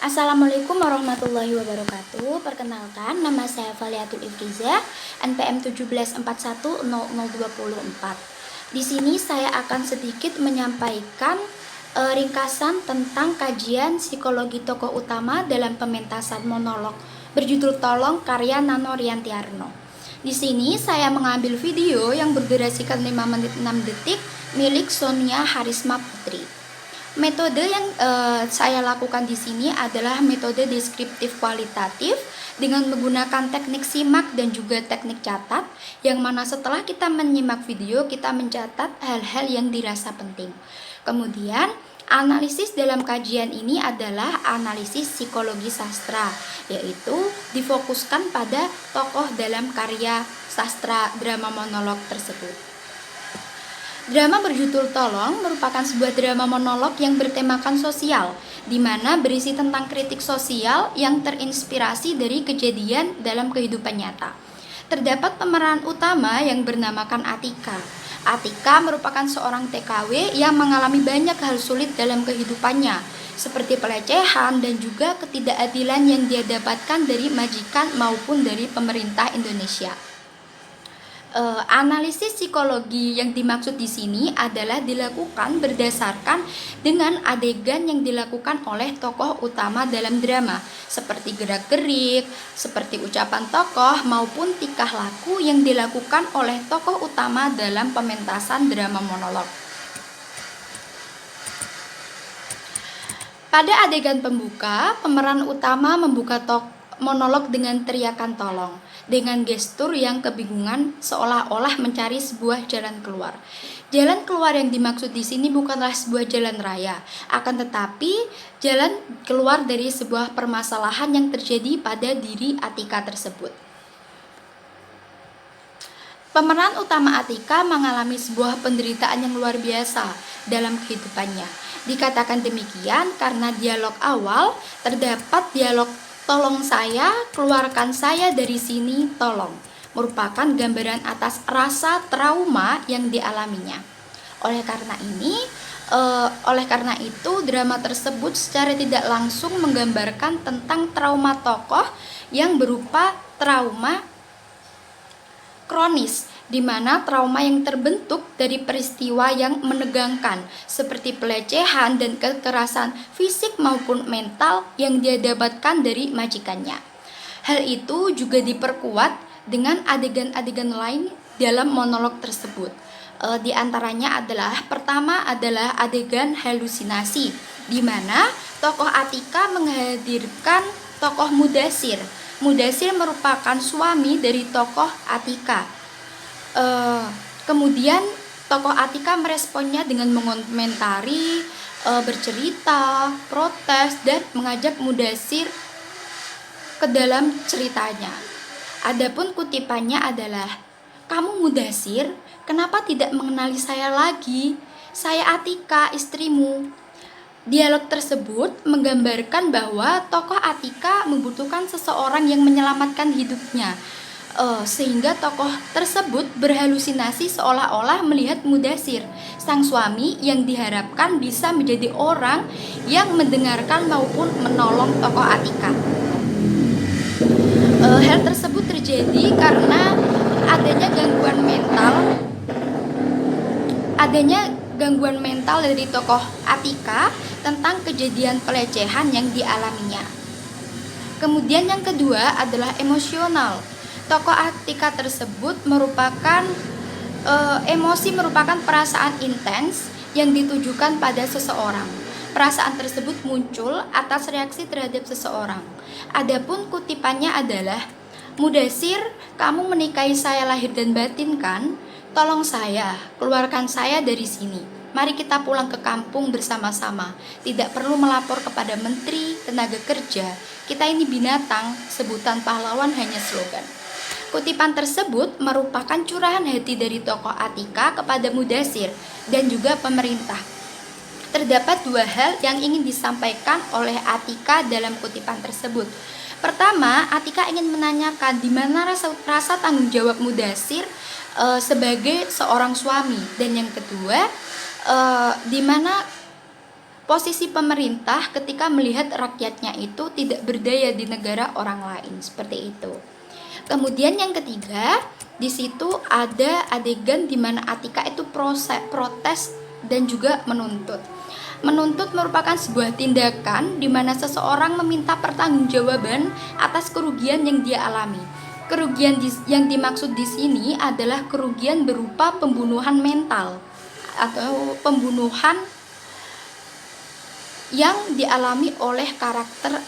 Assalamualaikum warahmatullahi wabarakatuh. Perkenalkan, nama saya Valiatul Ifriza, NPM 1741002024. Di sini saya akan sedikit menyampaikan ringkasan tentang kajian psikologi tokoh utama dalam pementasan monolog berjudul Tolong karya Nano Riantiarno. Di sini saya mengambil video yang berdurasikan 5 menit 6 detik milik Sonia Harisma Putri. Metode yang saya lakukan di sini adalah metode deskriptif kualitatif dengan menggunakan teknik simak dan juga teknik catat, yang mana setelah kita menyimak video kita mencatat hal-hal yang dirasa penting. Kemudian analisis dalam kajian ini adalah analisis psikologi sastra, yaitu difokuskan pada tokoh dalam karya sastra drama monolog tersebut. Drama berjudul Tolong merupakan sebuah drama monolog yang bertemakan sosial, di mana berisi tentang kritik sosial yang terinspirasi dari kejadian dalam kehidupan nyata. Terdapat pemeran utama yang bernamakan Atika. Atika merupakan seorang TKW yang mengalami banyak hal sulit dalam kehidupannya, seperti pelecehan dan juga ketidakadilan yang dia dapatkan dari majikan maupun dari pemerintah Indonesia. Analisis psikologi yang dimaksud di sini adalah dilakukan berdasarkan dengan adegan yang dilakukan oleh tokoh utama dalam drama, seperti gerak-gerik, seperti ucapan tokoh maupun tingkah laku yang dilakukan oleh tokoh utama dalam pementasan drama monolog. Pada adegan pembuka, pemeran utama membuka monolog dengan teriakan tolong, dengan gestur yang kebingungan seolah-olah mencari sebuah jalan keluar. Jalan keluar yang dimaksud di sini bukanlah sebuah jalan raya, akan tetapi jalan keluar dari sebuah permasalahan yang terjadi pada diri Atika tersebut. Pemeran utama Atika mengalami sebuah penderitaan yang luar biasa dalam kehidupannya. Dikatakan demikian karena dialog awal terdapat dialog "Tolong saya, keluarkan saya dari sini, tolong", merupakan gambaran atas rasa trauma yang dialaminya. Oleh karena itu, drama tersebut secara tidak langsung menggambarkan tentang trauma tokoh yang berupa trauma kronis, di mana trauma yang terbentuk dari peristiwa yang menegangkan seperti pelecehan dan kekerasan fisik maupun mental yang dia dapatkan dari majikannya. Hal itu juga diperkuat dengan adegan-adegan lain dalam monolog tersebut. Di antaranya pertama adalah adegan halusinasi, di mana tokoh Atika menghadirkan tokoh Mudasir. Mudasir merupakan suami dari tokoh Atika. Kemudian tokoh Atika meresponnya dengan mengomentari, bercerita, protes, dan mengajak Mudasir ke dalam ceritanya. Adapun kutipannya adalah, "Kamu Mudasir, kenapa tidak mengenali saya lagi? Saya Atika, istrimu." Dialog tersebut menggambarkan bahwa tokoh Atika membutuhkan seseorang yang menyelamatkan hidupnya, sehingga tokoh tersebut berhalusinasi seolah-olah melihat Mudasir, sang suami yang diharapkan bisa menjadi orang yang mendengarkan maupun menolong tokoh Atika. Hal tersebut terjadi karena adanya gangguan mental dari tokoh Atika tentang kejadian pelecehan yang dialaminya. Kemudian yang kedua adalah emosional. Tokoh Atika tersebut merupakan emosi merupakan perasaan intens yang ditujukan pada seseorang. Perasaan tersebut muncul atas reaksi terhadap seseorang. Adapun kutipannya adalah, "Mudasir, kamu menikahi saya lahir dan batin kan? Tolong saya, keluarkan saya dari sini. Mari kita pulang ke kampung bersama-sama. Tidak perlu melapor kepada menteri tenaga kerja. Kita ini binatang, sebutan pahlawan hanya slogan." Kutipan tersebut merupakan curahan hati dari tokoh Atika kepada Mudasir dan juga pemerintah. Terdapat dua hal yang ingin disampaikan oleh Atika dalam kutipan tersebut. Pertama, Atika ingin menanyakan di mana rasa tanggung jawab Mudasir sebagai seorang suami, dan yang kedua, di mana posisi pemerintah ketika melihat rakyatnya itu tidak berdaya di negara orang lain, seperti itu. Kemudian yang ketiga, di situ ada adegan di mana Atika itu protes dan juga menuntut. Menuntut merupakan sebuah tindakan di mana seseorang meminta pertanggungjawaban atas kerugian yang dia alami. Kerugian yang dimaksud di sini adalah kerugian berupa pembunuhan mental atau pembunuhan yang dialami oleh karakter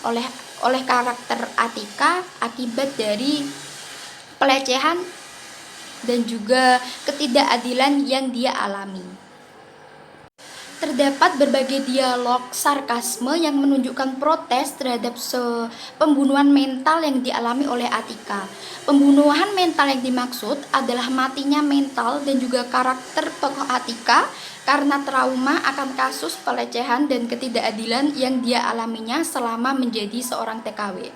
Atika akibat dari pelecehan dan juga ketidakadilan yang dia alami. Terdapat berbagai dialog sarkasme yang menunjukkan protes terhadap pembunuhan mental yang dialami oleh Atika. Pembunuhan mental yang dimaksud adalah matinya mental dan juga karakter tokoh Atika karena trauma akan kasus pelecehan dan ketidakadilan yang dia alaminya selama menjadi seorang TKW.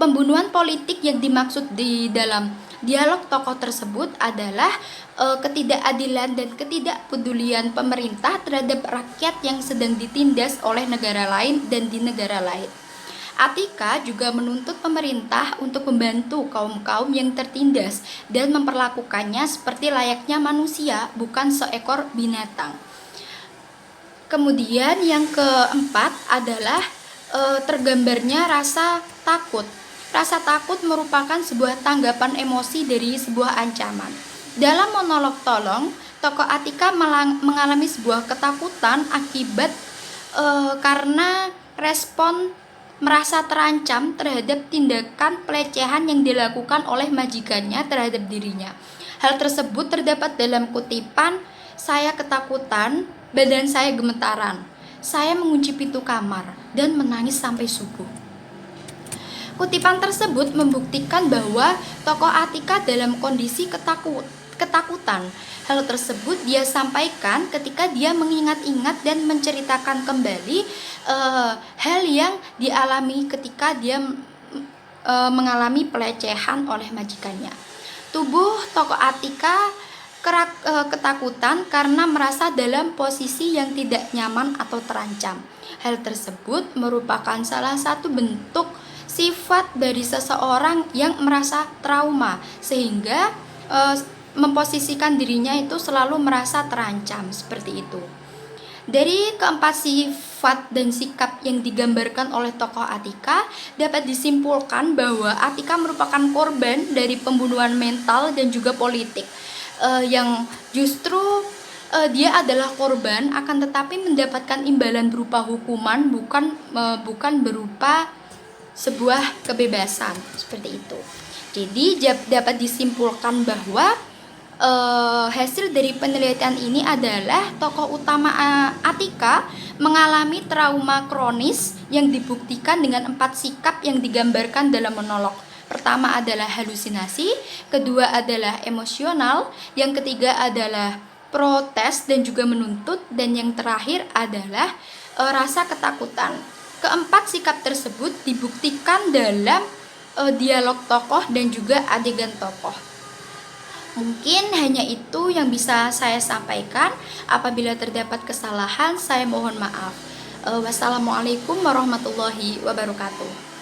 Pembunuhan politik yang dimaksud di dalam dialog tokoh tersebut adalah ketidakadilan dan ketidakpedulian pemerintah terhadap rakyat yang sedang ditindas oleh negara lain dan di negara lain. Atika juga menuntut pemerintah untuk membantu kaum-kaum yang tertindas dan memperlakukannya seperti layaknya manusia, bukan seekor binatang. Kemudian yang keempat adalah tergambarnya rasa takut. Rasa takut merupakan sebuah tanggapan emosi dari sebuah ancaman. Dalam monolog Tolong, tokoh Atika mengalami sebuah ketakutan akibat karena respon merasa terancam terhadap tindakan pelecehan yang dilakukan oleh majikannya terhadap dirinya. Hal tersebut terdapat dalam kutipan, "Saya ketakutan, badan saya gemetaran. Saya mengunci pintu kamar dan menangis sampai subuh." Kutipan tersebut membuktikan bahwa tokoh Atika dalam kondisi ketakutan. Hal tersebut dia sampaikan ketika dia mengingat-ingat dan menceritakan kembali hal yang dialami ketika dia mengalami pelecehan oleh majikannya. Tubuh tokoh Atika ketakutan karena merasa dalam posisi yang tidak nyaman atau terancam. Hal tersebut merupakan salah satu bentuk sifat dari seseorang yang merasa trauma sehingga memposisikan dirinya itu selalu merasa terancam, seperti itu. Dari keempat sifat dan sikap yang digambarkan oleh tokoh Atika, dapat disimpulkan bahwa Atika merupakan korban dari pembunuhan mental dan juga politik, yang justru dia adalah korban akan tetapi mendapatkan imbalan berupa hukuman, bukan berupa sebuah kebebasan, seperti itu. Jadi dapat disimpulkan bahwa hasil dari penelitian ini adalah tokoh utama Atika mengalami trauma kronis yang dibuktikan dengan 4 sikap yang digambarkan dalam monolog. Pertama adalah halusinasi, kedua adalah emosional, yang ketiga adalah protes dan juga menuntut, dan yang terakhir adalah rasa ketakutan. Keempat sikap tersebut dibuktikan dalam dialog tokoh dan juga adegan tokoh. Mungkin hanya itu yang bisa saya sampaikan. Apabila terdapat kesalahan, saya mohon maaf. Wassalamualaikum warahmatullahi wabarakatuh.